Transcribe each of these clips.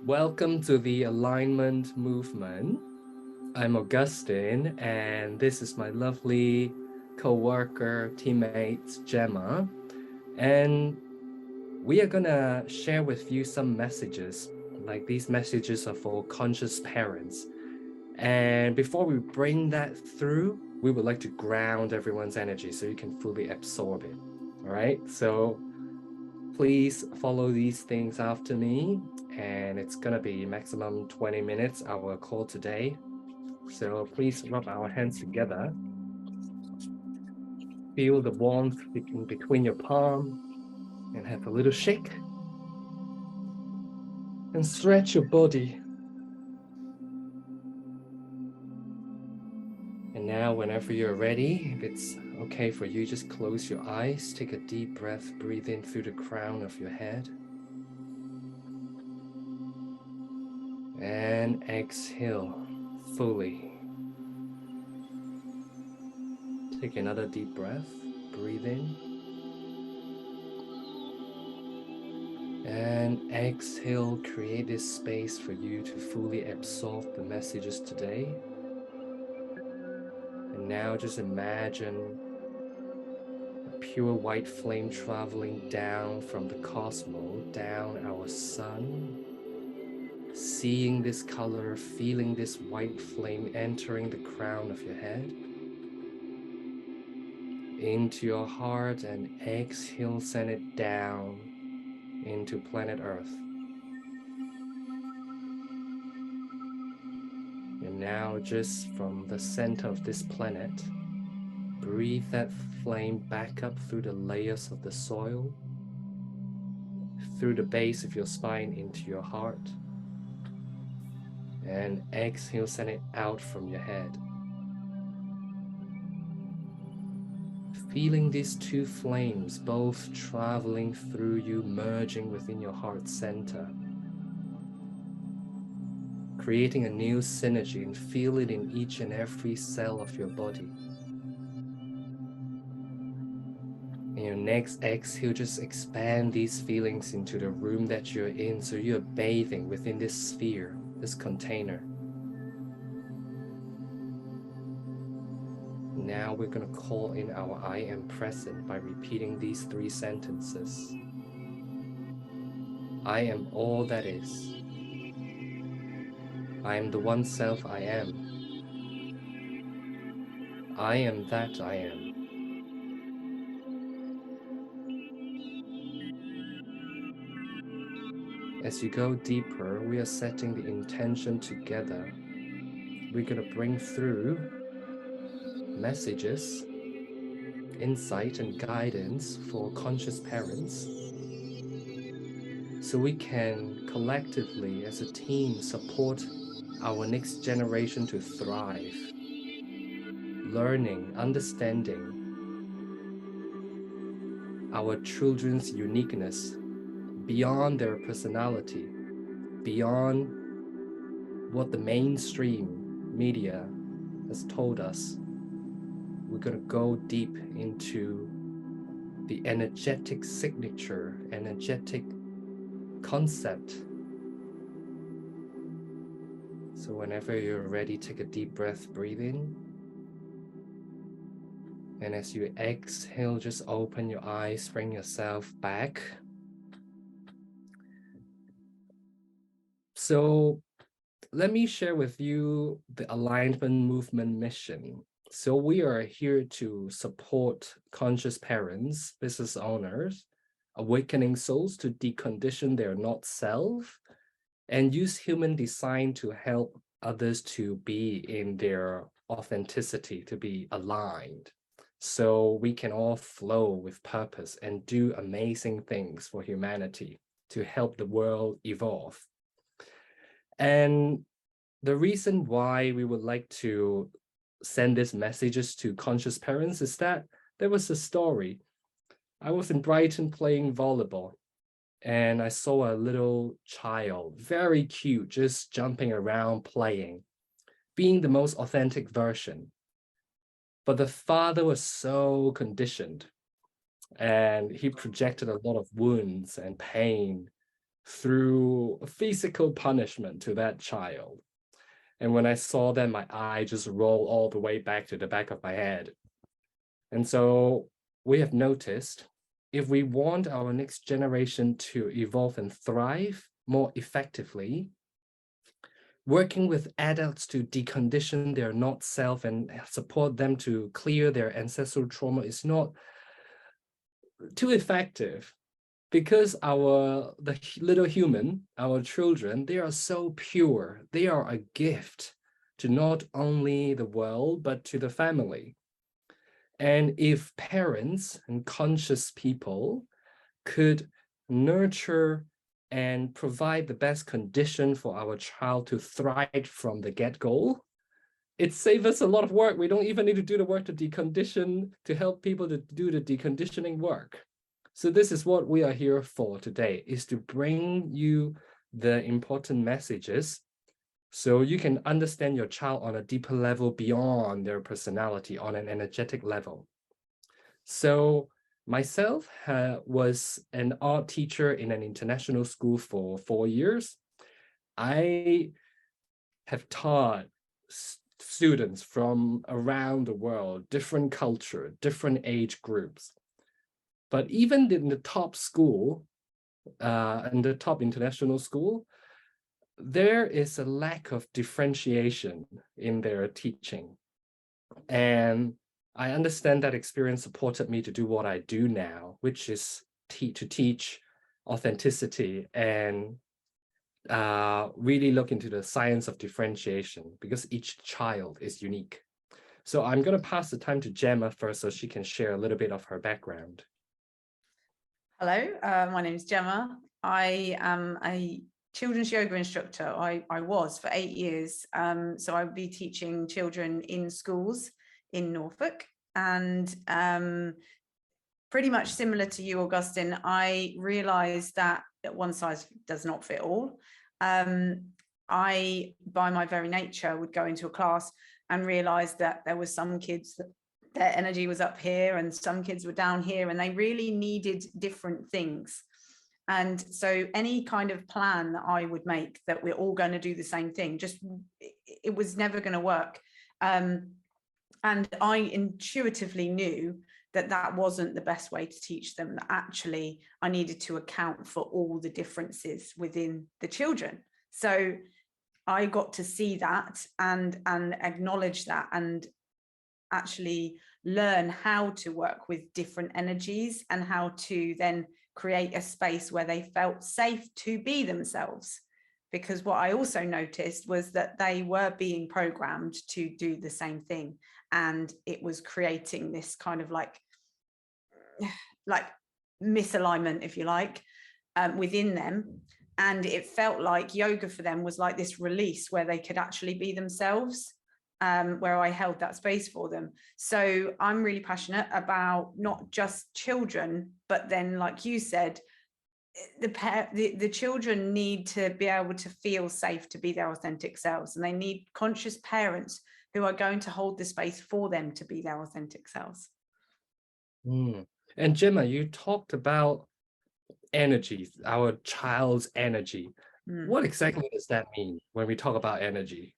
Welcome to the Alignment Movement. I'm Augustine, and this is my lovely co-worker, teammate, Gemma. And we are gonna share with you some messages. Like these messages are for conscious parents. And before we bring that through, we would like to ground everyone's energy so you can fully absorb it. All right, so please follow these things after me, and it's gonna be maximum 20 minutes, our call today. So please rub our hands together. Feel the warmth in between your palm and have a little shake. And stretch your body. And now, whenever you're ready, if it's okay for you, just close your eyes, take a deep breath, breathe in through the crown of your head. And exhale fully. Take another deep breath, breathe in. And exhale, create this space for you to fully absorb the messages today. And now just imagine a pure white flame traveling down from the cosmos, down our sun. Seeing this color, feeling this white flame entering the crown of your head. Into your heart, and exhale, send it down into planet Earth. And now, just from the center of this planet, breathe that flame back up through the layers of the soil, through the base of your spine into your heart. And exhale, send it out from your head. Feeling these two flames both traveling through you, merging within your heart center. Creating a new synergy, and feel it in each and every cell of your body. In your next exhale, just expand these feelings into the room that you're in, so you're bathing within this sphere, this container. Now we're going to call in our I am present by repeating these three sentences. I am all that is. I am the one self I am. I am that I am. As you go deeper, we are setting the intention together. We're going to bring through messages, insight, and guidance for conscious parents, so we can collectively, as a team, support our next generation to thrive, learning, understanding our children's uniqueness beyond their personality, beyond what the mainstream media has told us. We're going to go deep into the energetic signature, energetic concept. So whenever you're ready, take a deep breath, breathe in. And as you exhale, just open your eyes, bring yourself back. So let me share with you the alignment movement mission. So we are here to support conscious parents, business owners, awakening souls to decondition their not self, and use human design to help others to be in their authenticity, to be aligned, so we can all flow with purpose and do amazing things for humanity to help the world evolve. And the reason why we would like to send these messages to conscious parents is that there was a story. I was in Brighton playing volleyball, and I saw a little child, very cute, just jumping around playing, being the most authentic version. But the father was so conditioned, and he projected a lot of wounds and pain through physical punishment to that child. And when I saw that, my eye just rolled all the way back to the back of my head. And so we have noticed, if we want our next generation to evolve and thrive more effectively, working with adults to decondition their not self and support them to clear their ancestral trauma is not too effective, because the little human, our children, they are so pure. They are a gift to not only the world, but to the family. And if parents and conscious people could nurture and provide the best condition for our child to thrive from the get-go, it saves us a lot of work. We don't even need to do the work to decondition, to help people to do the deconditioning work. So this is what we are here for today, is to bring you the important messages so you can understand your child on a deeper level beyond their personality, on an energetic level. So myself was an art teacher in an international school for 4 years. I have taught students from around the world, different culture, different age groups. But even in the top school, in the top international school, there is a lack of differentiation in their teaching. And I understand that experience supported me to do what I do now, which is to teach authenticity and really look into the science of differentiation, because each child is unique. So I'm going to pass the time to Gemma first so she can share a little bit of her background. Hello, my name is Gemma. I am a children's yoga instructor. I was for 8 years. So I would be teaching children in schools in Norfolk, and pretty much similar to you, Augustine, I realized that one size does not fit all. I, by my very nature, would go into a class and realize that there were some kids that their energy was up here and some kids were down here, and they really needed different things. And so any kind of plan that I would make that we're all going to do the same thing, it was never going to work. And I intuitively knew that that wasn't the best way to teach them, that actually I needed to account for all the differences within the children. So I got to see that and acknowledge that, and actually learn how to work with different energies and how to then create a space where they felt safe to be themselves. Because what I also noticed was that they were being programmed to do the same thing, and it was creating this kind of like misalignment, if you like, within them. And it felt like yoga for them was like this release where they could actually be themselves, where I held that space for them. So I'm really passionate about not just children, but then, like you said, the children need to be able to feel safe to be their authentic selves, and they need conscious parents who are going to hold the space for them to be their authentic selves. And Gemma, you talked about energy, our child's energy. What exactly does that mean when we talk about energy?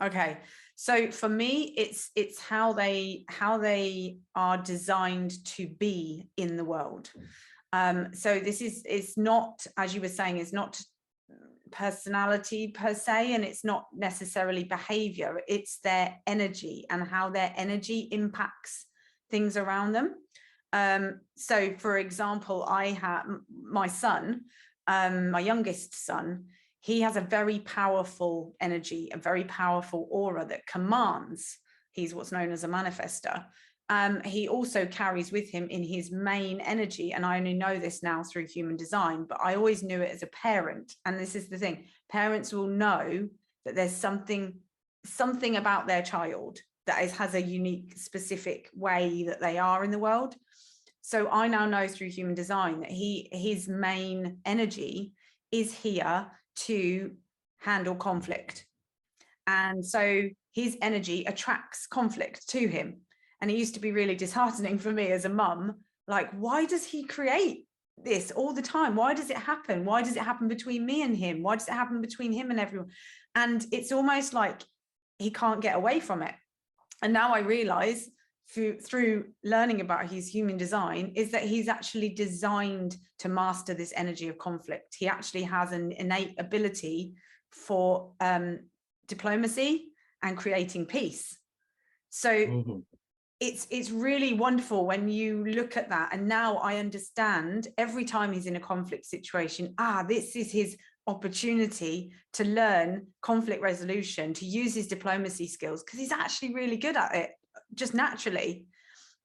Okay, so for me, it's how they are designed to be in the world. So it's not, as you were saying, it's not personality per se, and it's not necessarily behavior. It's their energy and how their energy impacts things around them. So, for example, I have my son, my youngest son. He has a very powerful energy, a very powerful aura that commands. He's what's known as a manifestor. He also carries with him in his main energy, and I only know this now through human design, but I always knew it as a parent. And this is the thing, parents will know that there's something about their child that has a unique, specific way that they are in the world. So I now know through human design that his main energy is here to handle conflict. And so his energy attracts conflict to him. And it used to be really disheartening for me as a mum. Like, why does he create this all the time. Why does it happen? Why does it happen between me and him? Why does it happen between him and everyone? And it's almost like he can't get away from it. And now I realize through learning about his human design is that he's actually designed to master this energy of conflict. He actually has an innate ability for diplomacy and creating peace. So it's really wonderful when you look at that. And now I understand every time he's in a conflict situation, this is his opportunity to learn conflict resolution, to use his diplomacy skills, because he's actually really good at it just naturally.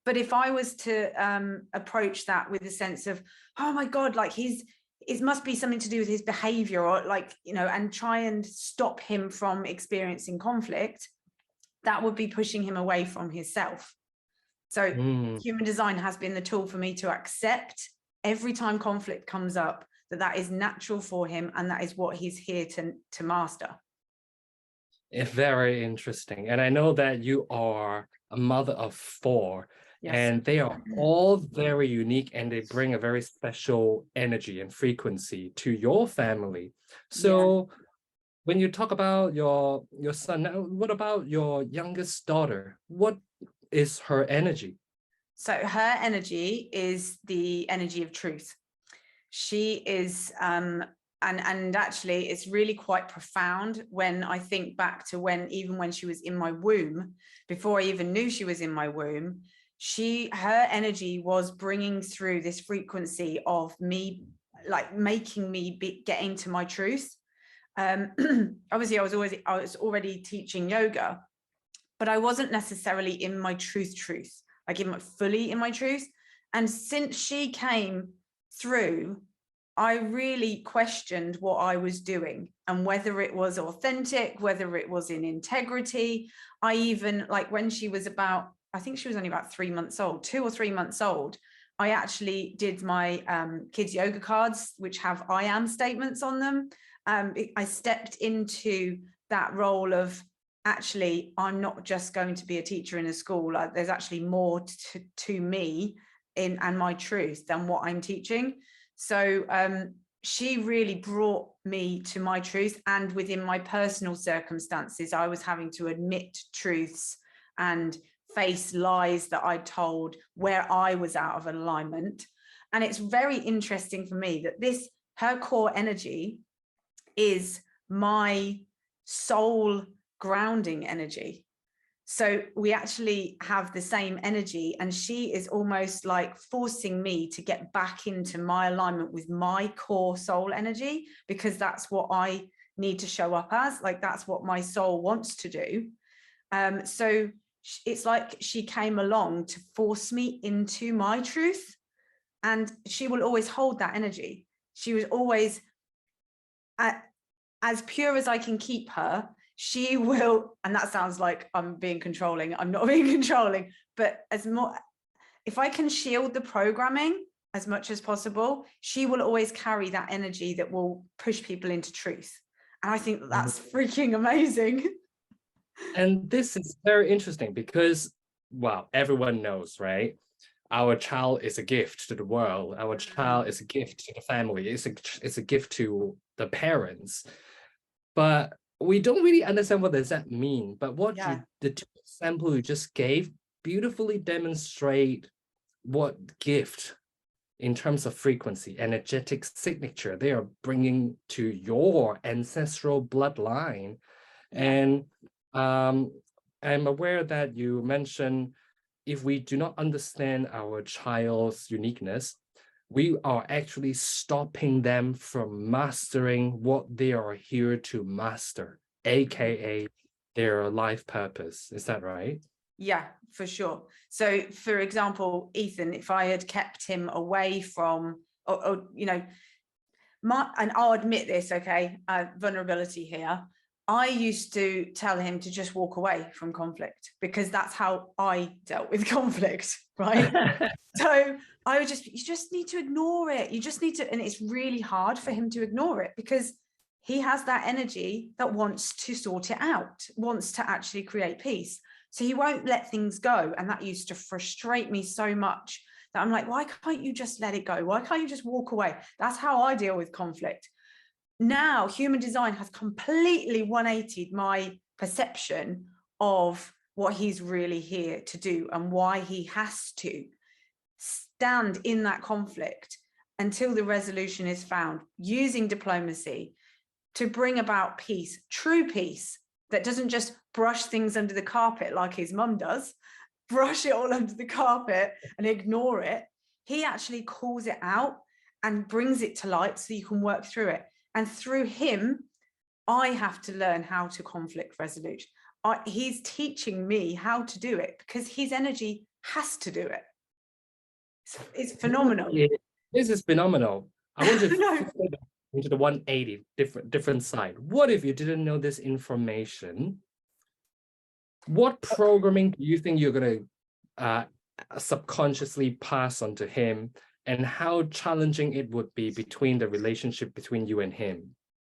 But if I was to approach that with a sense of, oh my God, like it must be something to do with his behavior, or like, you know, and try and stop him from experiencing conflict, that would be pushing him away from himself. So human design has been the tool for me to accept every time conflict comes up, that is natural for him, and that is what he's here to master. It's very interesting. And I know that you are a mother of 4, yes, and they are all very unique, and they bring a very special energy and frequency to your family. So when you talk about your son, now, what about your youngest daughter? What is her energy? So her energy is the energy of truth. She is, and actually it's really quite profound when I think back to even when she was in my womb, before I even knew she was in my womb, her energy was bringing through this frequency of me, like making me get into my truth. Obviously I was already teaching yoga, but I wasn't necessarily in my truth, like fully in my truth. And since she came through, I really questioned what I was doing and whether it was authentic, whether it was in integrity. I even, like when she was I think she was only about 3 months old, 2 or 3 months old, I actually did my kids yoga cards, which have I am statements on them. I stepped into that role of, actually, I'm not just going to be a teacher in a school. There's actually more to me and my truth than what I'm teaching. So she really brought me to my truth, and within my personal circumstances, I was having to admit truths and face lies that I told where I was out of alignment. And it's very interesting for me that her core energy is my soul grounding energy. So we actually have the same energy, and she is almost like forcing me to get back into my alignment with my core soul energy, because that's what I need to show up as, like that's what my soul wants to do. So it's like she came along to force me into my truth, and she will always hold that energy. She was always as pure as I can keep her. She will, and that sounds like I'm being controlling. I'm not being controlling, but if I can shield the programming as much as possible, she will always carry that energy that will push people into truth. And I think that's freaking amazing. And this is very interesting because, well, everyone knows, right? Our child is a gift to the world. Our child is a gift to the family. It's a gift to the parents. But we don't really understand what does that mean. But the 2 examples you just gave beautifully demonstrate what gift in terms of frequency, energetic signature they are bringing to your ancestral bloodline. And I'm aware that you mentioned if we do not understand our child's uniqueness, we are actually stopping them from mastering what they are here to master, aka their life purpose. Is that right? Yeah, for sure. So, for example, Ethan, if I had kept him away from, or you know, and I'll admit this, okay, vulnerability here. I used to tell him to just walk away from conflict because that's how I dealt with conflict, right? So I would you just need to ignore it. You just need to, and it's really hard for him to ignore it because he has that energy that wants to sort it out, wants to actually create peace. So he won't let things go. And that used to frustrate me so much that I'm like, why can't you just let it go? Why can't you just walk away? That's how I deal with conflict. Now, human design has completely 180'd my perception of what he's really here to do and why he has to stand in that conflict until the resolution is found, using diplomacy to bring about peace, true peace, that doesn't just brush things under the carpet like his mum does, brush it all under the carpet and ignore it. He actually calls it out and brings it to light so you can work through it. And through him, I have to learn how to conflict resolute. He's teaching me how to do it because his energy has to do it. It's phenomenal. This is phenomenal. I want to into the 180 different side. What if you didn't know this information? What programming do you think you're going to subconsciously pass on to him, and how challenging it would be between the relationship between you and him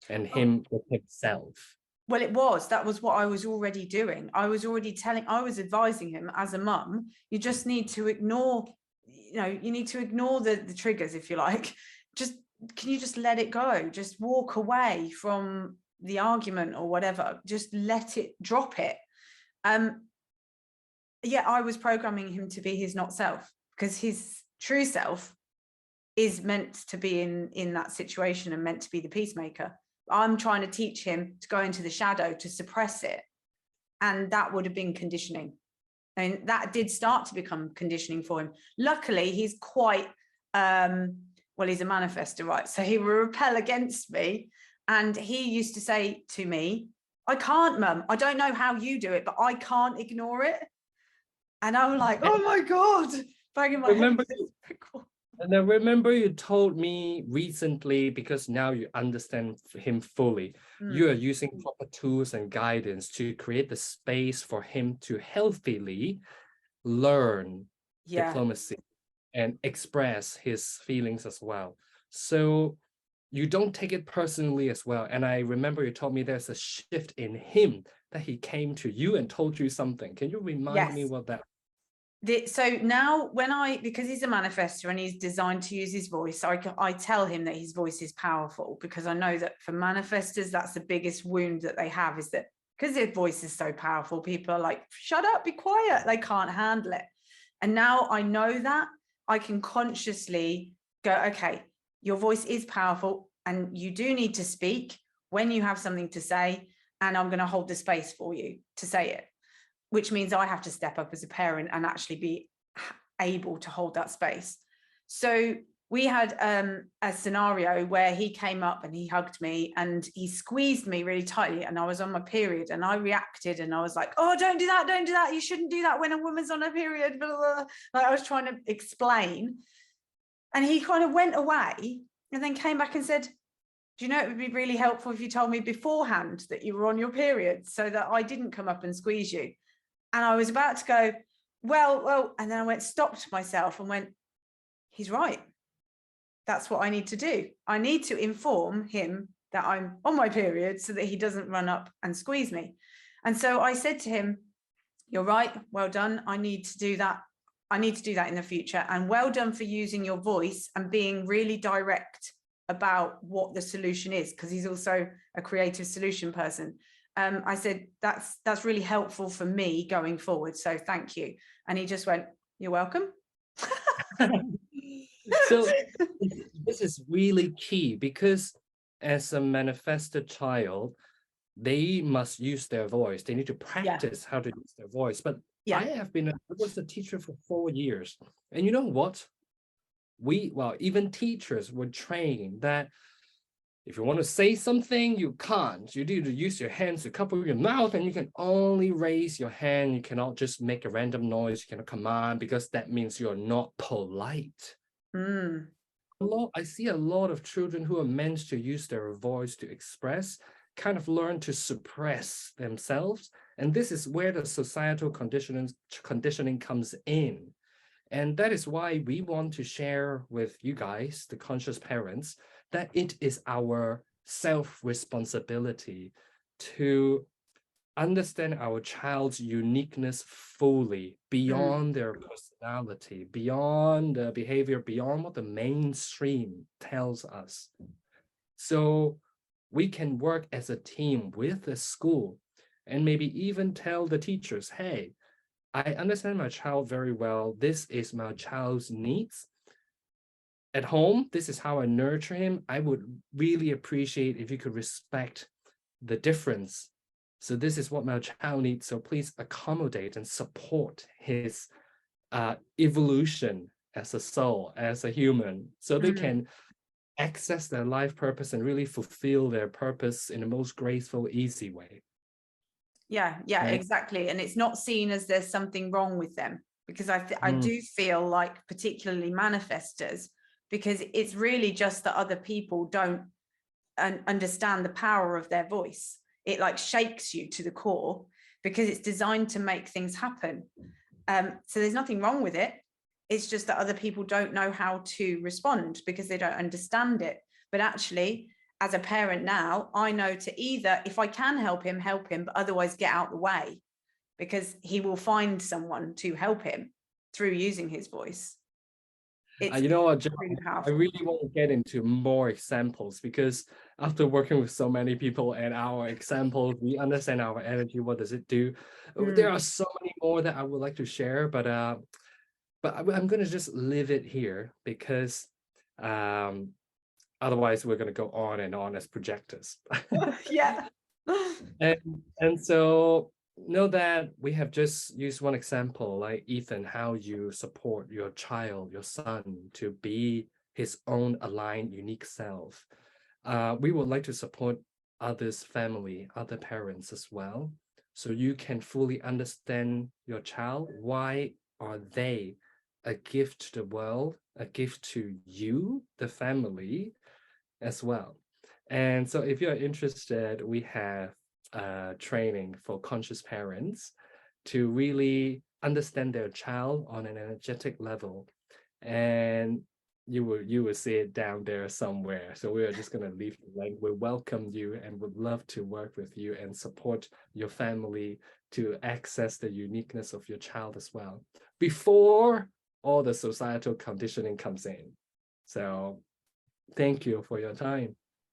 with himself? Well, that was what I was already doing. I was advising him as a mum, you just need to ignore, you need to ignore the triggers, if you like. Can you just let it go? Just walk away from the argument or whatever. Just let it, drop it. Yeah, I was programming him to be his not self, because his true self is meant to be in that situation and meant to be the peacemaker. I'm trying to teach him to go into the shadow, to suppress it. And that would have been conditioning. And that did start to become conditioning for him. Luckily, he's quite, well, he's a manifestor, right? So he will repel against me. And he used to say to me, I can't, Mum. I don't know how you do it, but I can't ignore it. And I'm like, oh my God, banging my head. And I remember you told me recently, because now you understand him fully, you are using proper tools and guidance to create the space for him to healthily learn diplomacy and express his feelings as well. So you don't take it personally as well. And I remember you told me there's a shift in him, that he came to you and told you something. Can you remind me what that? So now because he's a manifestor and he's designed to use his voice, I tell him that his voice is powerful, because I know that for manifestors, that's the biggest wound that they have, is that because their voice is so powerful, people are like, shut up, be quiet. They can't handle it. And now I know that I can consciously go, okay, your voice is powerful and you do need to speak when you have something to say, and I'm going to hold the space for you to say it, which means I have to step up as a parent and actually be able to hold that space. So we had a scenario where he came up and he hugged me and he squeezed me really tightly, and I was on my period and I reacted and I was like, oh, don't do that. You shouldn't do that when a woman's on a period. Blah, blah, blah. Like I was trying to explain. And he kind of went away and then came back and said, do you know, it would be really helpful if you told me beforehand that you were on your period so that I didn't come up and squeeze you. And I was about to go, well, and then I stopped myself and went, he's right. That's what I need to do. I need to inform him that I'm on my period so that he doesn't run up and squeeze me. And so I said to him, you're right. Well done. I need to do that. I need to do that in the future. And well done for using your voice and being really direct about what the solution is, because he's also a creative solution person. I said, that's really helpful for me going forward. So thank you. And he just went, you're welcome. So this is really key, because as a manifested child, they must use their voice. They need to practice how to use their voice. But I was a teacher for 4 years. And you know what? Even teachers were trained that if you want to say something, you can't. You need to use your hands to cover your mouth, and you can only raise your hand. You cannot just make a random noise. You cannot command, because that means you're not polite. I see a lot of children who are meant to use their voice to express, kind of learn to suppress themselves. And this is where the societal conditioning comes in. And that is why we want to share with you guys, the conscious parents, that it is our self-responsibility to understand our child's uniqueness fully beyond their personality, beyond the behavior, beyond what the mainstream tells us. So we can work as a team with the school and maybe even tell the teachers, hey, I understand my child very well. This is my child's needs. At home, this is how I nurture him. I would really appreciate if you could respect the difference. So this is what my child needs. So please accommodate and support his evolution as a soul, as a human, so they Mm. can access their life purpose and really fulfill their purpose in the most graceful, easy way. Yeah, Right? exactly. And it's not seen as there's something wrong with them, because I do feel like, particularly manifestors, because it's really just that other people don't understand the power of their voice. It like shakes you to the core because it's designed to make things happen. So there's nothing wrong with it. It's just that other people don't know how to respond because they don't understand it. But actually, as a parent now, I know to either, if I can help him, but otherwise get out the way, because he will find someone to help him through using his voice. It's You know what, John, really I powerful. really want to get into more examples because after working with so many people and our examples, we understand our energy. What does it do? There Mm. are so many more that I would like to share, but I'm going to just leave it here because um, otherwise we're going to go on and on as projectors. Yeah. And so know that we have just used one example, like Ethan, how you support your child, your son, to be his own aligned, unique self. We would like to support others' family, other parents as well, so you can fully understand your child. Why are they a gift to the world, a gift to you, the family, as well? And so if you're interested, we have training for conscious parents to really understand their child on an energetic level. And you will see it down there somewhere. So we are just going to leave the link. We welcome you and would love to work with you and support your family to access the uniqueness of your child as well, before all the societal conditioning comes in. So thank you for your time.